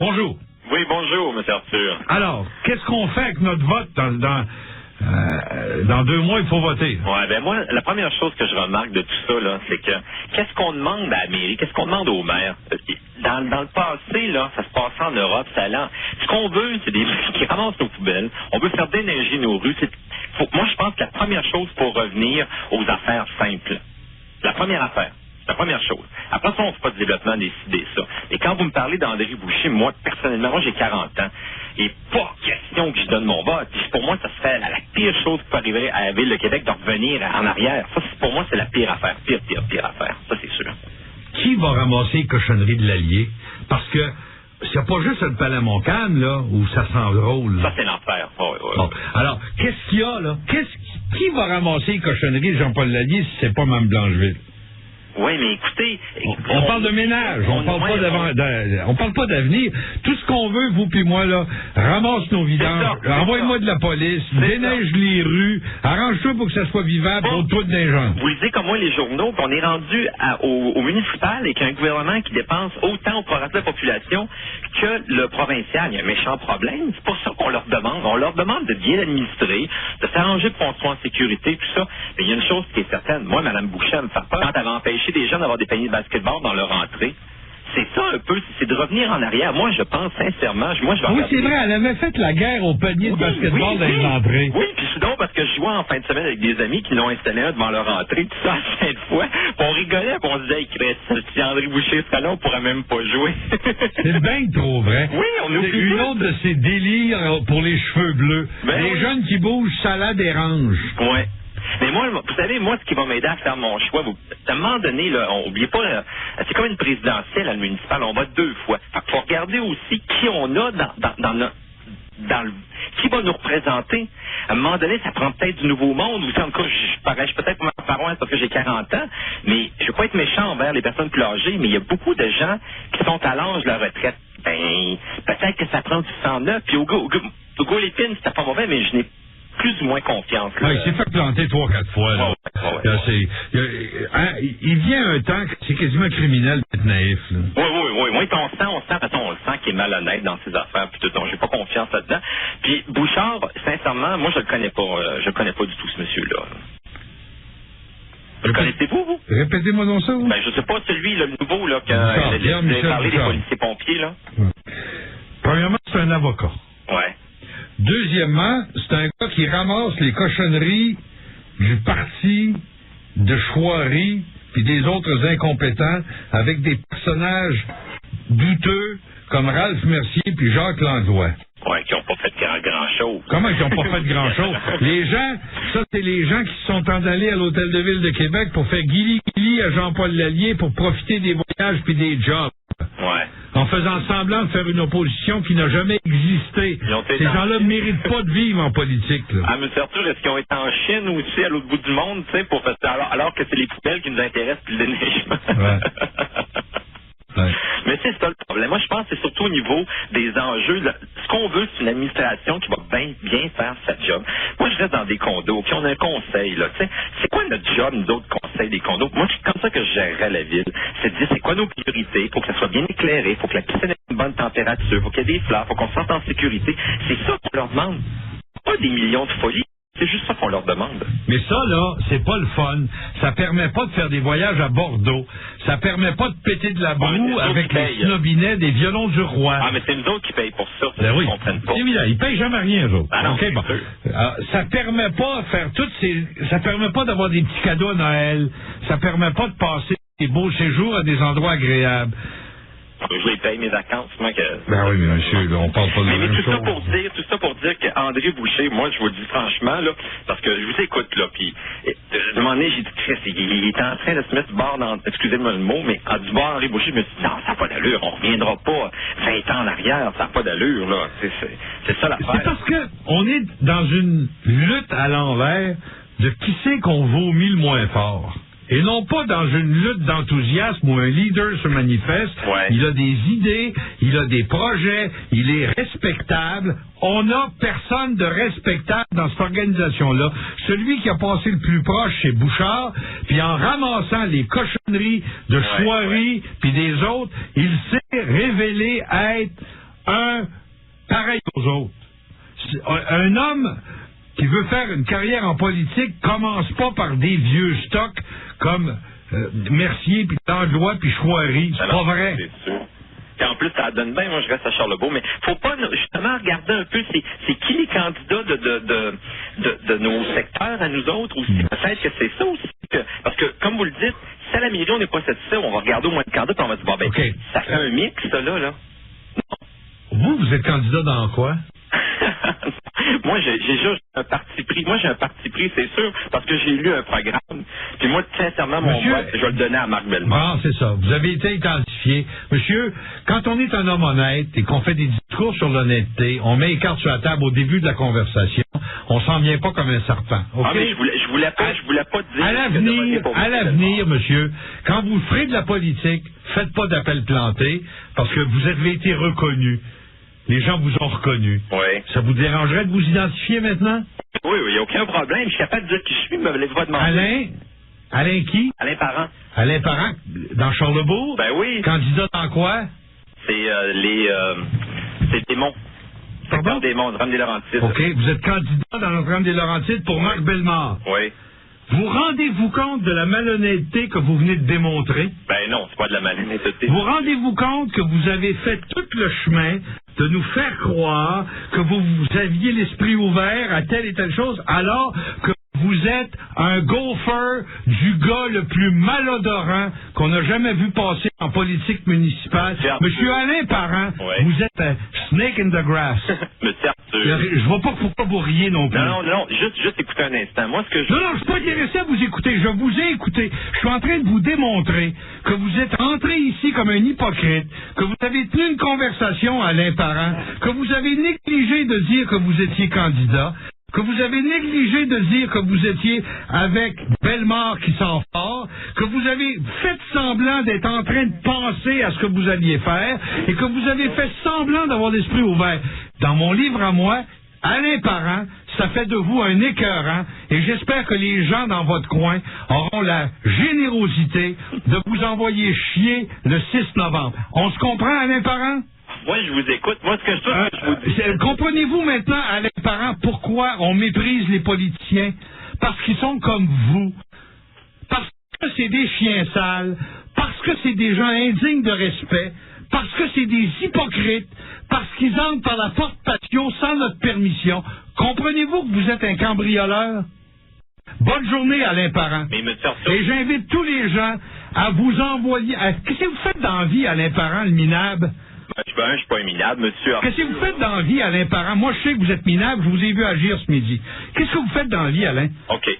Bonjour. Oui, bonjour, M. Arthur. Alors, qu'est-ce qu'on fait avec notre vote dans 2 mois, il faut voter? Ouais, ben moi, la première chose que je remarque de tout ça, là, c'est que qu'est-ce qu'on demande à la mairie, qu'est-ce qu'on demande aux maires? Dans le passé, là, ça se passait en Europe, ça allait. Ce qu'on veut, c'est des gens qui ramassent nos poubelles. On veut faire déneiger nos rues. Moi, je pense que la première chose pour revenir aux affaires simples, la première chose. Après ça, on ne fait pas de développement des idées, ça. Et quand vous me parlez d'André Boucher, moi, personnellement, j'ai 40 ans. Et pas question que je donne mon vote. Pour moi, ça serait la pire chose qui peut arriver à la Ville de Québec de revenir en arrière. Ça, pour moi, c'est la pire affaire. Pire affaire. Ça, c'est sûr. Qui va ramasser les cochonneries de l'Allier? Parce que c'est pas juste le palais Montcalm, là, où ça sent drôle. Ça, c'est l'enfer. Ouais. Bon. Alors, qu'est-ce qu'il y a, là? Qui va ramasser les cochonneries de Jean-Paul Lallier si c'est pas Mme Blancheville? Oui, mais écoutez... On parle de ménage, on parle pas d'avenir. Tout ce qu'on veut, vous puis moi, là, ramasse nos vidanges, envoie-moi de la police, déneige les rues, arrange-toi pour que ça soit vivable pour toutes les gens. Vous le dites comme moi, les journaux, on est rendu au municipal avec un gouvernement qui dépense autant au prorata de la population que le provincial. Il y a un méchant problème. C'est pour ça qu'on leur demande. On leur demande de bien l'administrer, de s'arranger pour qu'on soit en sécurité, tout ça. Mais il y a une chose qui est certaine. Moi, Mme Boucher, elle me fait peur. Quand elle avait empêché des gens d'avoir des paniers de basketball dans leur entrée. C'est ça un peu, c'est de revenir en arrière. Moi, je pense sincèrement, Oui, c'est vrai, elle avait fait la guerre aux paniers de basketball dans les entrées. Oui, puis c'est donc parce que je jouais en fin de semaine avec des amis qui l'ont installé un devant leur entrée, tout ça, 5 fois. Puis on rigolait, puis on se disait, si André Boucher serait là, on pourrait même pas jouer. C'est bien trop vrai. Oui, on oublie une autre de ces délires pour les cheveux bleus. Les jeunes qui bougent, ça la dérange. Oui. Mais moi, vous savez, moi, ce qui va m'aider à faire mon choix, à un moment donné, là, on n'oublie pas, c'est comme une présidentielle à le municipal, on vote 2 fois. Fait qu'il faut regarder aussi qui on a qui va nous représenter. À un moment donné, ça prend peut-être du nouveau monde. En tout cas, je parage peut-être pour ma paroisse parce que j'ai 40 ans, mais je ne veux pas être méchant envers les personnes plus âgées, mais il y a beaucoup de gens qui sont à l'âge de la retraite. Ben, peut-être que ça prend du sang neuf. Puis Hugo Lépine, c'était pas mauvais, mais je n'ai plus ou moins confiance. Il s'est fait planter 3-4 fois. Il vient un temps que c'est quasiment criminel d'être naïf. Là. Oui. Moi, on le sent qu'il est malhonnête dans ses affaires. Puis tout, donc j'ai pas confiance là-dedans. Puis Bouchard, sincèrement, moi, je le connais pas. Je le connais pas du tout, ce monsieur-là. Le connaissez-vous, vous? Répétez-moi donc ça, vous. Ben, je sais pas, celui, le nouveau, là, qui a parlé des policiers-pompiers, là. Ouais. Premièrement, c'est un avocat. Ouais. Deuxièmement, c'est un gars qui ramasse les cochonneries du parti de Chouari puis des autres incompétents avec des personnages douteux comme Ralph Mercier puis Jacques Langlois. Oui, qui n'ont pas fait grand-chose. Comment ils n'ont pas fait grand-chose? Les gens, ça, c'est les gens qui se sont en allés à l'Hôtel de Ville de Québec pour faire guili-guili à Jean-Paul Lallier pour profiter des voyages puis des jobs. Ouais. En faisant semblant de faire une opposition qui n'a jamais existé. Ces gens-là ne méritent pas de vivre en politique. Là. Ah, M. Arthur, est-ce qu'ils ont été en Chine aussi, à l'autre bout du monde, tu sais, pour faire ça, alors que c'est les poubelles qui nous intéressent puis le déneigement? Ouais. Ouais. Mais c'est ça le problème. Moi, je pense que c'est surtout au niveau des enjeux. Ce qu'on veut, c'est une administration qui va bien faire sa job. Moi, je reste dans des condos, puis on a un conseil, là. Tu sais, c'est quoi notre job, nous autres conseils des condos? Moi, c'est comme ça que je gérerais la ville. C'est de dire, c'est quoi nos priorités? Il faut que ça soit bien éclairé, il faut que la piscine ait une bonne température, il faut qu'il y ait des fleurs, il faut qu'on se sente en sécurité. C'est ça qu'on leur demande. Pas des millions de folies. C'est juste ça qu'on leur demande. Mais ça, là, c'est pas le fun. Ça permet pas de faire des voyages à Bordeaux. Ça permet pas de péter de la boue avec les snobinets des violons du roi. Ah, mais c'est nous autres qui payent pour ça. Ben oui. Ils comprennent pas. C'est évident. Ils payent jamais rien, eux autres. Ah non, okay, bon. Ça permet pas de faire toutes ces... Ça permet pas d'avoir des petits cadeaux à Noël. Ça permet pas de passer des beaux séjours à des endroits agréables. Je les paye mes vacances, moi que... Ben oui, mais monsieur, là, on parle pas de la même chose. Tout ça pour dire qu'André Boucher, moi, je vous le dis franchement, là, parce que je vous écoute, là, puis, de un moment donné, j'ai dit, Chris, il est en train de se mettre du bord dans, excusez-moi le mot, mais du bord André Boucher, je me suis dit, non, ça n'a pas d'allure, on reviendra pas 20 ans en arrière, ça n'a pas d'allure, là, c'est ça l'affaire. C'est parce que on est dans une lutte à l'envers de qui c'est qu'on vomit le moins fort. Et non pas dans une lutte d'enthousiasme où un leader se manifeste. Ouais. Il a des idées, il a des projets, il est respectable. On n'a personne de respectable dans cette organisation-là. Celui qui a passé le plus proche, c'est Bouchard, puis en ramassant les cochonneries de Chouari puis des autres, il s'est révélé être un pareil aux autres. Un homme qui veut faire une carrière en politique commence pas par des vieux stocks comme Mercier, puis Langlois, puis Chouari. C'est pas vrai. C'est sûr. Et en plus, ça donne bien, moi je reste à Charlebourg, mais faut pas justement regarder un peu c'est qui les candidats de nos secteurs à nous autres aussi. Peut-être que c'est ça aussi. Parce que, comme vous le dites, si à la mairie on n'est pas satisfait, on va regarder au moins de candidats et on va dire, bon ben, okay. Ça fait un mix, ça là. Vous êtes candidat dans quoi? Moi, j'ai juste un parti pris. Moi, j'ai un parti pris, c'est sûr, parce que j'ai lu un programme. Puis moi, sincèrement, mon vote, je vais le donner à Marc Bellemare. Bon, c'est ça. Vous avez été identifié. Monsieur, quand on est un homme honnête et qu'on fait des discours sur l'honnêteté, on met les cartes sur la table au début de la conversation. On s'en vient pas comme un serpent. Okay? Ah, mais je voulais pas dire... À l'avenir, monsieur, quand vous ferez de la politique, faites pas d'appel planté, parce que vous avez été reconnu. Les gens vous ont reconnu. Oui. Ça vous dérangerait de vous identifier maintenant? Oui, il n'y a aucun problème. Je suis capable de dire qui je suis, mais me laissez pas demander. Alain qui? Alain Parent. Alain Parent, dans Charlebourg? Ben oui. Candidat dans quoi? C'est c'est Démon. Pardon? Démon, Drame-des-Laurentides. OK, vous êtes candidat dans le Drame-des-Laurentides pour Marc Bellemare. Oui. Vous rendez-vous compte de la malhonnêteté que vous venez de démontrer? Ben non, c'est pas de la malhonnêteté. Vous rendez-vous compte que vous avez fait tout le chemin de nous faire croire que vous aviez l'esprit ouvert à telle et telle chose, alors que vous êtes un gopher du gars le plus malodorant qu'on a jamais vu passer en politique municipale. Monsieur Alain Parent, oui. Vous êtes un snake in the grass. Monsieur Arthur. Je vois pas pourquoi vous riez non plus. Non, juste écoutez un instant. Moi, ce que je... Non, je suis pas intéressé à vous écouter. Je vous ai écouté. Je suis en train de vous démontrer que vous êtes entré ici comme un hypocrite, que vous avez tenu une conversation à Alain Parent, que vous avez négligé de dire que vous étiez candidat, que vous avez négligé de dire que vous étiez avec Bellemare qui s'en fort, que vous avez fait semblant d'être en train de penser à ce que vous alliez faire, et que vous avez fait semblant d'avoir l'esprit ouvert. Dans mon livre à moi, Alain Parent, ça fait de vous un écœurant, et j'espère que les gens dans votre coin auront la générosité de vous envoyer chier le 6 novembre. On se comprend, Alain Parent? Moi, je vous écoute. Moi, ce que je vous dis... Comprenez-vous maintenant, Alain Parent, pourquoi on méprise les politiciens? Parce qu'ils sont comme vous. Parce que c'est des chiens sales. Parce que c'est des gens indignes de respect. Parce que c'est des hypocrites. Parce qu'ils entrent par la porte patio sans notre permission. Comprenez-vous que vous êtes un cambrioleur? Bonne journée, Alain Parent. Mais monsieur Arthur... Et j'invite tous les gens à vous envoyer... Qu'est-ce que vous faites dans la vie, Alain Parent, le minable? Je suis pas un minable, monsieur. Qu'est-ce que vous faites dans la vie, Alain Parent? Moi, je sais que vous êtes minable, je vous ai vu agir ce midi. Qu'est-ce que vous faites dans la vie, Alain? OK.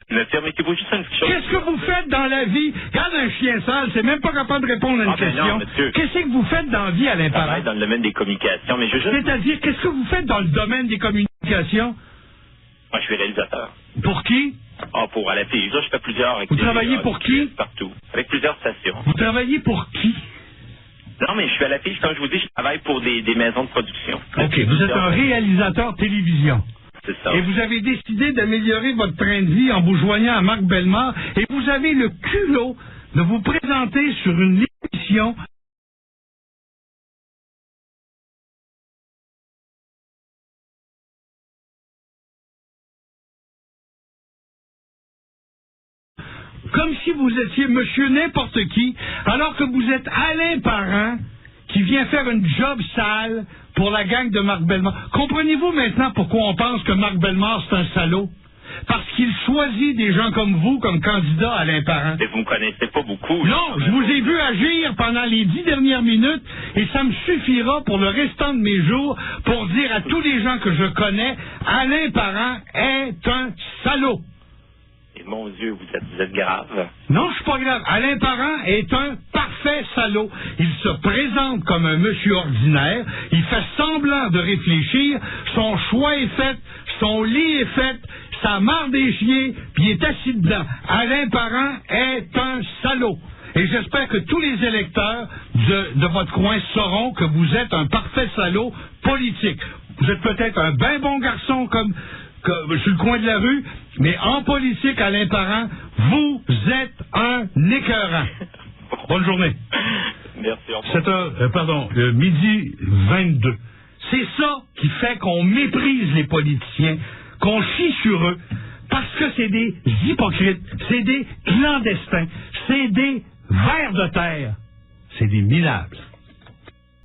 Me permettez-vous juste une petite chose? Qu'est-ce que vous faites dans la vie? Regarde un chien sale, c'est même pas capable de répondre à une question. Non, monsieur. Qu'est-ce que vous faites dans la vie, Alain Parent? Je travaille dans le domaine des communications, mais C'est-à-dire, qu'est-ce que vous faites dans le domaine des communications? Moi, je suis réalisateur. Pour qui? Pour à la télévision, je fais plusieurs... Vous travaillez pour qui? Partout. Avec plusieurs stations. Vous travaillez pour qui? Non, mais je suis à la télé, comme je vous dis, je travaille pour des maisons de production. OK, vous êtes un réalisateur télévision. C'est ça. Et vous avez décidé d'améliorer votre train de vie en vous joignant à Marc Bellemare, et vous avez le culot de vous présenter sur une émission comme si vous étiez monsieur n'importe qui, alors que vous êtes Alain Parent, qui vient faire une job sale pour la gang de Marc Bellemare. Comprenez-vous maintenant pourquoi on pense que Marc Bellemare, c'est un salaud? Parce qu'il choisit des gens comme vous comme candidat à Alain Parent. Mais vous me connaissez pas beaucoup. Non, je vous ai vu agir pendant les 10 dernières minutes et ça me suffira pour le restant de mes jours pour dire à tous les gens que je connais, Alain Parent est un salaud. Et mon Dieu, vous êtes grave. Non, je suis pas grave. Alain Parent est un parfait salaud. Il se présente comme un monsieur ordinaire. Il fait semblant de réfléchir. Son choix est fait. Son lit est fait. Sa marre des chiens. Puis il est assis dedans. Alain Parent est un salaud. Et j'espère que tous les électeurs de votre coin sauront que vous êtes un parfait salaud politique. Vous êtes peut-être un bien bon garçon comme sur le coin de la rue, mais en politique, Alain Parent, vous êtes un écœurant. Bonne journée. Merci, au revoir. Midi 22. C'est ça qui fait qu'on méprise les politiciens, qu'on chie sur eux, parce que c'est des hypocrites, c'est des clandestins, c'est des vers de terre, c'est des minables.